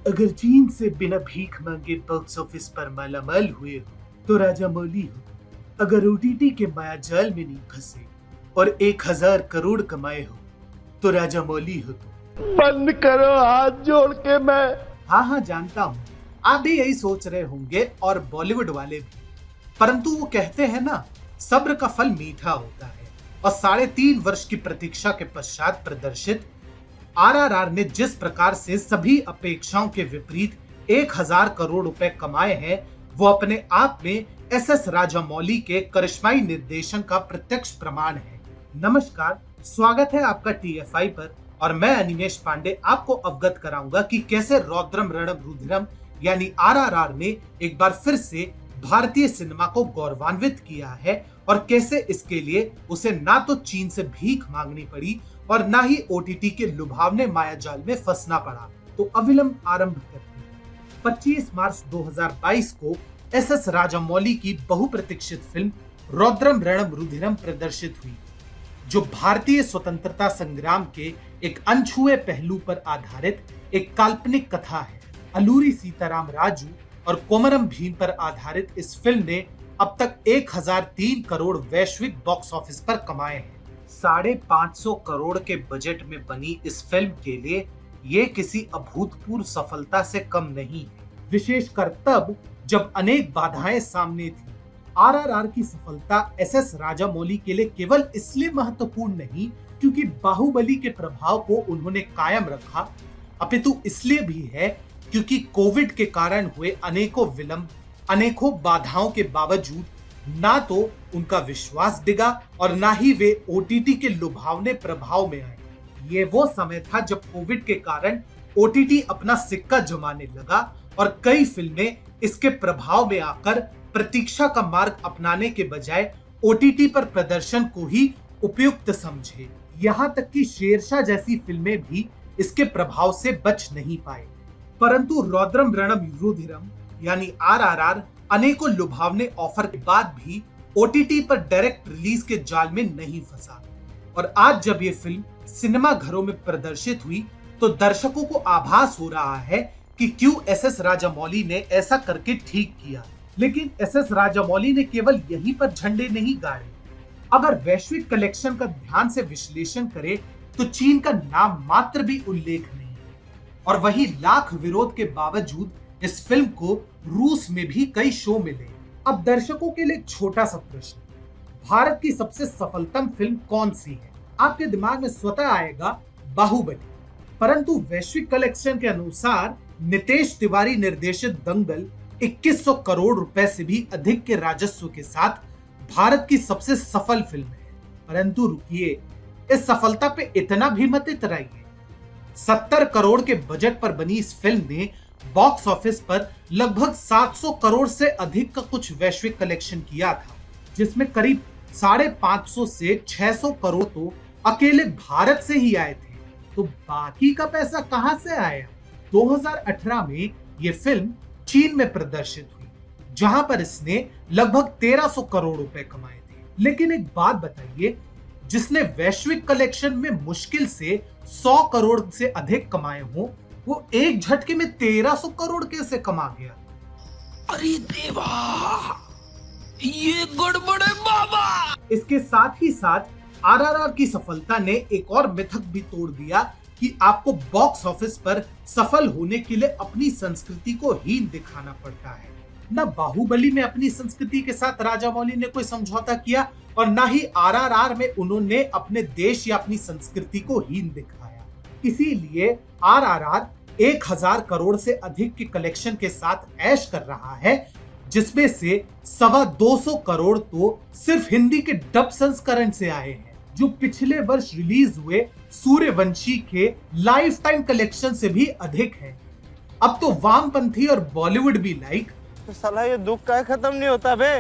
अगर चीन से बिना भीख मांगे बॉक्स ऑफिस पर मालामाल हुए हो तो राजा मौली हो। अगर ओटीटी के माया जाल में नहीं फंसे और 1000 करोड़ कमाए हो तो राजा मौली हो तुम। बंद करो, हाथ जोड़ के मैं। हाँ हाँ जानता हूँ, आप भी यही सोच रहे होंगे और बॉलीवुड वाले भी। परंतु वो कहते हैं ना, सब्र का फल मीठा होता है। और 3.5 वर्ष की प्रतीक्षा के पश्चात प्रदर्शित आरआरआर ने जिस प्रकार से सभी अपेक्षाओं के विपरीत 1000 करोड़ रुपए कमाए हैं, वो अपने आप में एसएस राजामौली के करिश्माई निर्देशन का प्रत्यक्ष प्रमाण है। नमस्कार, स्वागत है आपका टीएफआई पर और मैं अनिमेश पांडे आपको अवगत कराऊंगा कि कैसे रौद्रम रणम रुधिरम यानी आरआरआर ने एक बार फिर से भारतीय सिनेमा को गौरवान्वित किया है और कैसे इसके लिए उसे ना तो चीन से भीख मांगनी पड़ी और ना ही ओटीटी के लुभावने मायाजाल में फंसना पड़ा। तो अविलंब आरंभ करते हैं। 25 मार्च 2022 को एसएस राजामौली की बहुप्रतीक्षित फिल्म रौद्रम रणम रुधिरम प्रदर्शित हुई, जो भारतीय स्वतंत्रता संग्राम के एक अनछुए पहलू पर आधारित एक काल्पनिक कथा है। अलूरी सीताराम राजू और कोमरम भीम पर आधारित इस फिल्म ने अब तक 1003 करोड़ वैश्विक बॉक्स ऑफिस पर कमाए हैं। 550 करोड़ के बजट में बनी इस फिल्म के लिए ये किसी अभूतपूर्व सफलता से कम नहीं है, विशेषकर तब जब अनेक बाधाएं सामने थी। आरआरआर की सफलता एसएस राजामौली के लिए केवल इसलिए महत्वपूर्ण नहीं क्योंकि बाहुबली के प्रभाव को उन्होंने कायम रखा, अपितु इसलिए भी है क्योंकि कोविड के कारण हुए अनेकों विलंब, अनेकों बाधाओं के बावजूद ना तो उनका विश्वास डिगा और ना ही वे ओटीटी के लुभावने प्रभाव में आए। ये वो समय था जब कोविड के कारण ओटीटी अपना सिक्का जमाने लगा और कई फिल्में इसके प्रभाव में आकर प्रतीक्षा का मार्ग अपनाने के बजाय ओटीटी पर प्रदर्शन को ही उपयुक्त समझे। यहाँ तक कि शेरशाह जैसी फिल्में भी इसके प्रभाव से बच नहीं पाए। परंतु रौद्रम रणम रुधिरम यानी आरआरआर अनेकों लुभावने ऑफर के बाद भी ओटीटी पर डायरेक्ट रिलीज के जाल में नहीं फंसा। और आज जब ये फिल्म सिनेमा घरों में प्रदर्शित हुई तो दर्शकों को आभास हो रहा है कि क्यों एसएस राजामौली ने ऐसा करके ठीक किया। लेकिन एसएस राजामौली ने केवल यहीं पर झंडे नहीं गाड़े। अगर वैश्विक कलेक्शन का ध्यान से विश्लेषण करें तो चीन का नाम मात्र भी उल्लेख नहीं, और वही लाख विरोध के बावजूद इस फिल्म को रूस में भी कई शो मिले। अब दर्शकों के लिए एक छोटा सा प्रश्न, भारत की सबसे सफलतम फिल्म कौन सी है? आपके दिमाग में स्वतः आएगा बाहुबली। परंतु वैश्विक कलेक्शन के अनुसार नितेश तिवारी निर्देशित दंगल 2100 करोड़ रुपए से भी अधिक के राजस्व के साथ भारत की सबसे सफल फिल्म है। परंतु रुकिए, इस सफलता पे इतना भी मत इतराइए। 70 करोड़ के बजट पर बनी इस फिल्म ने बॉक्स ऑफिस पर लगभग 700 करोड़ से अधिक का कुछ वैश्विक कलेक्शन किया था, जिसमें करीब 550 से 600 करोड़ तो अकेले भारत से ही आए थे। तो बाकी का पैसा कहां से आया? 2018 में यह फिल्म चीन में प्रदर्शित हुई, जहां पर इसने लगभग 1300 करोड़ रुपए कमाए थे। लेकिन एक बात बताइए, जिसने वैश्विक कलेक्शन में मुश्किल से 100 करोड़ से अधिक कमाए हो, वो एक झटके में 1300 करोड़ कैसे कमा गया? अरे देवा, ये गड़बड़ है बाबा। इसके साथ ही साथ आरआरआर की सफलता ने एक और मिथक भी तोड़ दिया कि आपको बॉक्स ऑफिस पर सफल होने के लिए अपनी संस्कृति को हीन दिखाना पड़ता है। न बाहुबली में अपनी संस्कृति के साथ राजामौली ने कोई समझौता किया और न ही आरआरआर में उन्होंने अपने देश या अपनी संस्कृति को हीन दिखाया। इसीलिए आरआरआर 1000 करोड़ से अधिक के कलेक्शन के साथ ऐश कर रहा है, जिसमें से 225 करोड़ तो सिर्फ हिंदी के डब संस्करण से आए हैं, जो पिछले वर्ष रिलीज हुए सूर्यवंशी के लाइफ टाइम कलेक्शन से भी अधिक है। अब तो वामपंथी और बॉलीवुड भी लाइक, साला ये दुख का खत्म नहीं होता बे।